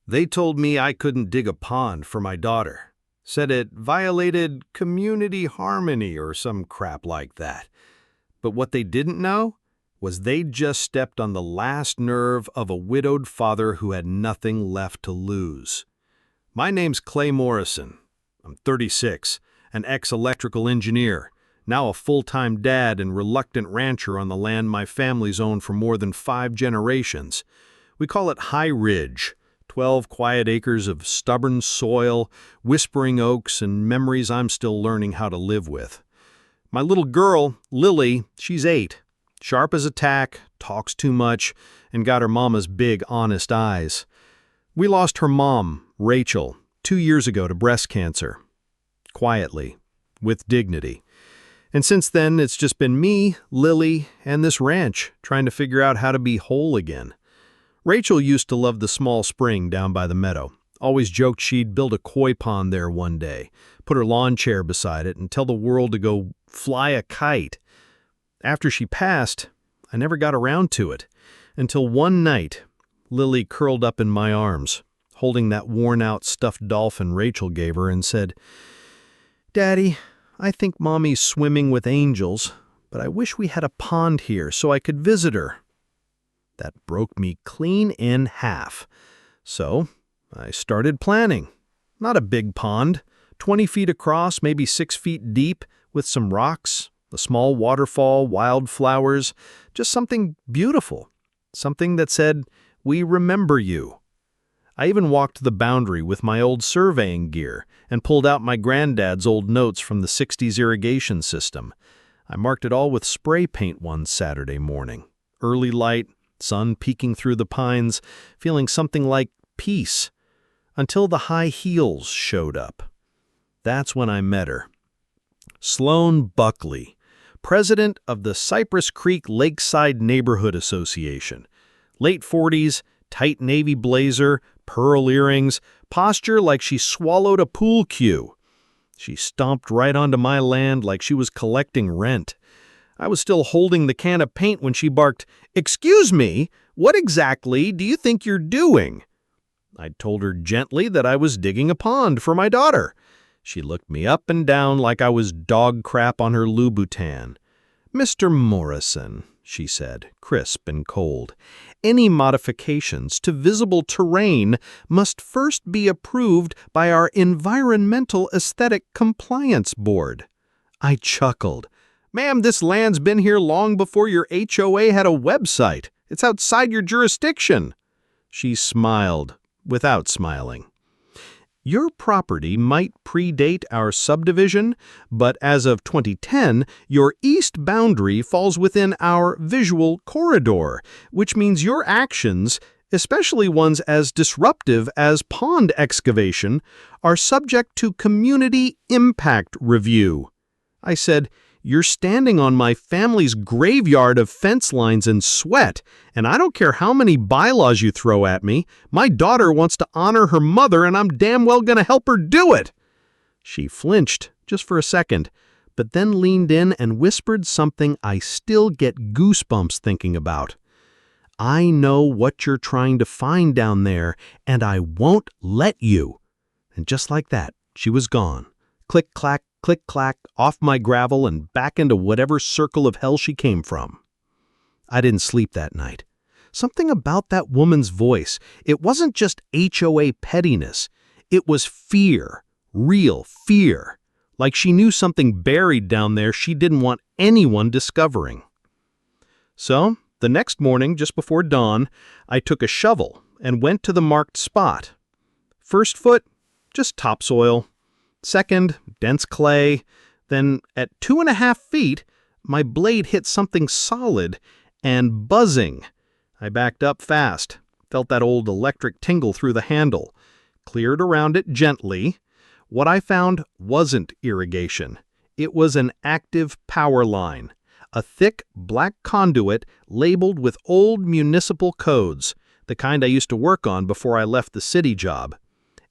They told me I couldn't dig a pond for my daughter. Said it violated community harmony or some crap like that. But what they didn't know was they'd just stepped on the last nerve of a widowed father who had nothing left to lose. My name's Clay Morrison. I'm 36, an ex-electrical engineer, now a full-time dad and reluctant rancher on the land my family's owned for more than 5 generations. We call it High Ridge, 12 quiet acres of stubborn soil, whispering oaks, and memories I'm still learning how to live with. My little girl, Lily, she's 8, sharp as a tack, talks too much, and got her mama's big, honest eyes. We lost her mom, Rachel, 2 years ago to breast cancer. Quietly, with dignity. And since then, it's just been me, Lily, and this ranch, trying to figure out how to be whole again. Rachel used to love the small spring down by the meadow. Always joked she'd build a koi pond there one day, put her lawn chair beside it, and tell the world to go fly a kite. After she passed, I never got around to it, until one night, Lily curled up in my arms, holding that worn-out stuffed dolphin Rachel gave her, and said, "Daddy, I think Mommy's swimming with angels, but I wish we had a pond here so I could visit her." That broke me clean in half. So I started planning. Not a big pond, 20 feet across, maybe 6 feet deep, with some rocks, a small waterfall, wildflowers, just something beautiful. Something that said, "We remember you." I even walked the boundary with my old surveying gear and pulled out my granddad's old notes from the 60s irrigation system. I marked it all with spray paint one Saturday morning. Early light, sun peeking through the pines, feeling something like peace, until the high heels showed up. That's when I met her. Sloan Buckley, president of the Cypress Creek Lakeside Neighborhood Association. Late 40s, tight navy blazer, pearl earrings, posture like she swallowed a pool cue. She stomped right onto my land like she was collecting rent. I was still holding the can of paint when she barked, "Excuse me, what exactly do you think you're doing?" I told her gently that I was digging a pond for my daughter. She looked me up and down like I was dog crap on her Louboutin. "Mr. Morrison," she said, crisp and cold, "any modifications to visible terrain must first be approved by our Environmental Aesthetic Compliance Board." I chuckled. "Ma'am, this land's been here long before your HOA had a website. It's outside your jurisdiction." She smiled, without smiling. "Your property might predate our subdivision, but as of 2010, your east boundary falls within our visual corridor, which means your actions, especially ones as disruptive as pond excavation, are subject to community impact review." I said, "You're standing on my family's graveyard of fence lines and sweat, and I don't care how many bylaws you throw at me. My daughter wants to honor her mother, and I'm damn well going to help her do it." She flinched just for a second, but then leaned in and whispered something I still get goosebumps thinking about. "I know what you're trying to find down there, and I won't let you." And just like that, she was gone. Click-clack, click-clack, off my gravel and back into whatever circle of hell she came from. I didn't sleep that night. Something about that woman's voice. It wasn't just HOA pettiness. It was fear, real fear. Like she knew something buried down there she didn't want anyone discovering. So, the next morning, just before dawn, I took a shovel and went to the marked spot. First foot, just topsoil. Second, dense clay. Then, at 2.5 feet, my blade hit something solid and buzzing. I backed up fast, felt that old electric tingle through the handle, cleared around it gently. What I found wasn't irrigation. It was an active power line, a thick black conduit labeled with old municipal codes, the kind I used to work on before I left the city job.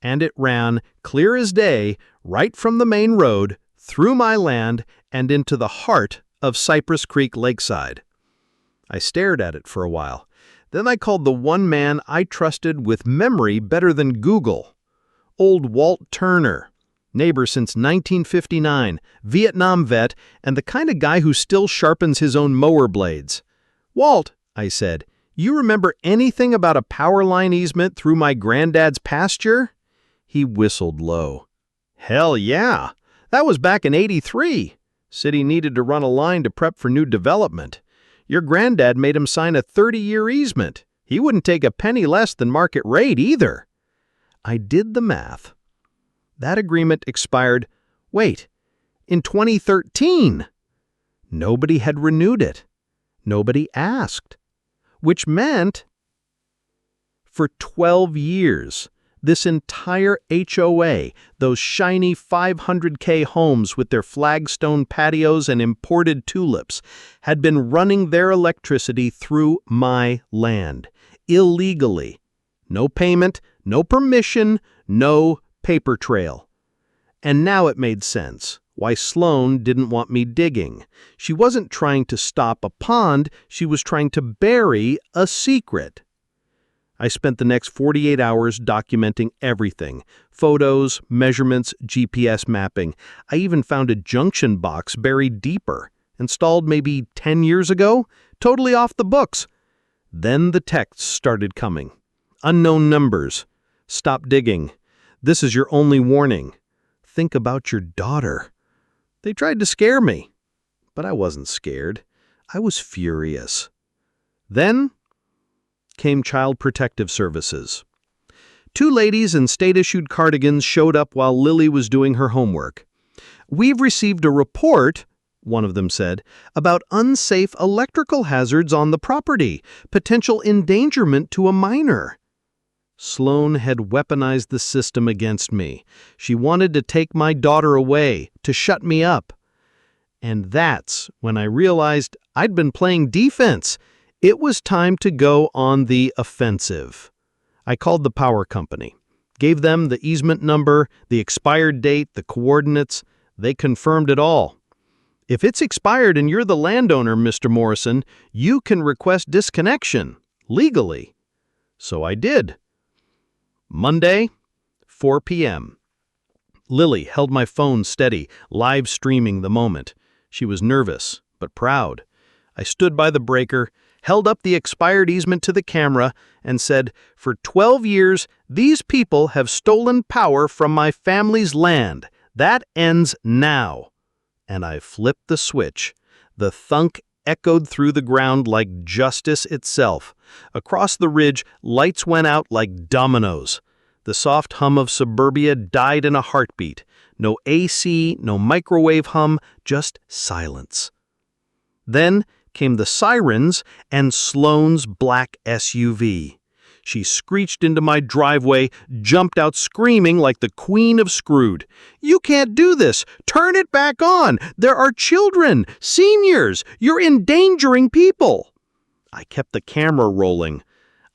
And it ran, clear as day, right from the main road, through my land, and into the heart of Cypress Creek Lakeside. I stared at it for a while, Then I called the one man I trusted with memory better than Google. Old Walt Turner, neighbor since 1959, Vietnam vet, and the kind of guy who still sharpens his own mower blades. "Walt," I said, "you remember anything about a power line easement through my granddad's pasture?" He whistled low. "Hell yeah! That was back in '83. City needed to run a line to prep for new development. Your granddad made him sign a 30-year easement. He wouldn't take a penny less than market rate either." I did the math. That agreement expired, in 2013. Nobody had renewed it. Nobody asked. Which meant, for 12 years, this entire HOA, those shiny 500K homes with their flagstone patios and imported tulips, had been running their electricity through my land, illegally. No payment, no permission, no paper trail. And now it made sense why Sloan didn't want me digging. She wasn't trying to stop a pond, she was trying to bury a secret. I spent the next 48 hours documenting everything: photos, measurements, GPS mapping. I even found a junction box buried deeper, installed maybe 10 years ago, totally off the books. Then the texts started coming. Unknown numbers. "Stop digging. This is your only warning. Think about your daughter." They tried to scare me, but I wasn't scared. I was furious. Then came Child Protective Services. 2 ladies in state-issued cardigans showed up while Lily was doing her homework. "We've received a report," one of them said, "about unsafe electrical hazards on the property, potential endangerment to a minor." Sloan had weaponized the system against me. She wanted to take my daughter away, to shut me up. And that's when I realized I'd been playing defense. It was time to go on the offensive. I called the power company, gave them the easement number, the expired date, the coordinates. They confirmed it all. "If it's expired and you're the landowner, Mr. Morrison, you can request disconnection, legally." So I did. Monday, 4 p.m. Lily held my phone steady, live streaming the moment. She was nervous, but proud. I stood by the breaker, held up the expired easement to the camera, and said, "For 12 years, these people have stolen power from my family's land. That ends now." And I flipped the switch. The thunk echoed through the ground like justice itself. Across the ridge, lights went out like dominoes. The soft hum of suburbia died in a heartbeat. No AC, no microwave hum, just silence. Then came the sirens and Sloan's black SUV. She screeched into my driveway, jumped out screaming like the Queen of Screwed. "You can't do this! Turn it back on! There are children! Seniors! You're endangering people!" I kept the camera rolling.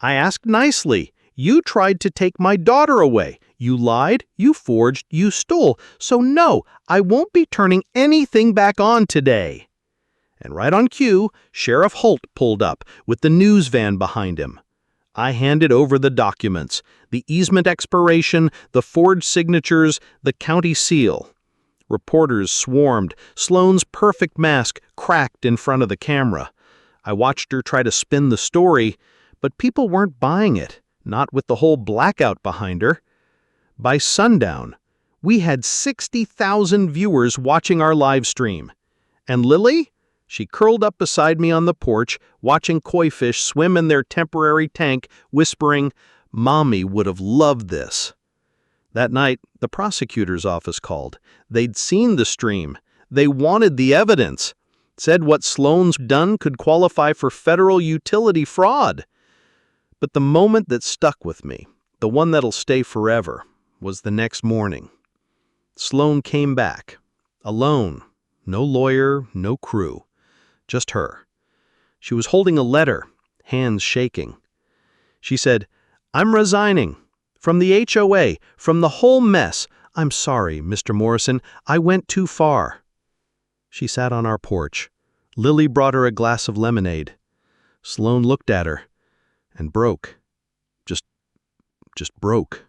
I asked nicely, "You tried to take my daughter away. You lied, you forged, you stole. So no, I won't be turning anything back on today." And right on cue, Sheriff Holt pulled up, with the news van behind him. I handed over the documents, the easement expiration, the forged signatures, the county seal. Reporters swarmed. Sloan's perfect mask cracked in front of the camera. I watched her try to spin the story, but people weren't buying it, not with the whole blackout behind her. By sundown, we had 60,000 viewers watching our live stream. And Lily? She curled up beside me on the porch, watching koi fish swim in their temporary tank, whispering, "Mommy would have loved this." That night, the prosecutor's office called. They'd seen the stream. They wanted the evidence. Said what Sloan's done could qualify for federal utility fraud. But the moment that stuck with me, the one that'll stay forever, was the next morning. Sloan came back, alone, no lawyer, no crew. Just her. She was holding a letter, hands shaking. She said, "I'm resigning. From the HOA, from the whole mess. I'm sorry, Mr. Morrison, I went too far." She sat on our porch. Lily brought her a glass of lemonade. Sloan looked at her, and broke. Just broke.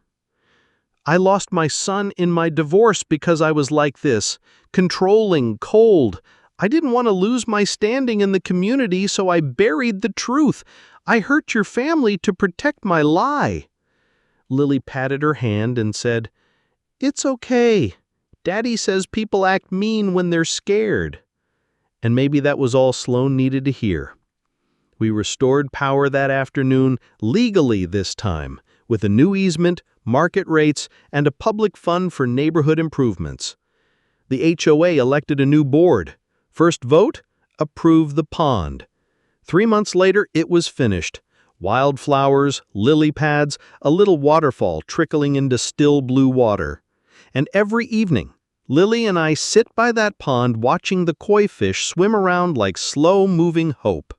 I lost my son in my divorce because I was like this, controlling, cold. I didn't want to lose my standing in the community, so I buried the truth. I hurt your family to protect my lie. Lily patted her hand and said, "It's okay. Daddy says people act mean when they're scared." And maybe that was all Sloan needed to hear. We restored power that afternoon, legally this time, with a new easement, market rates, and a public fund for neighborhood improvements. The HOA elected a new board. First vote, approve the pond. 3 months later, it was finished. Wildflowers, lily pads, a little waterfall trickling into still blue water. And every evening, Lily and I sit by that pond watching the koi fish swim around like slow-moving hope.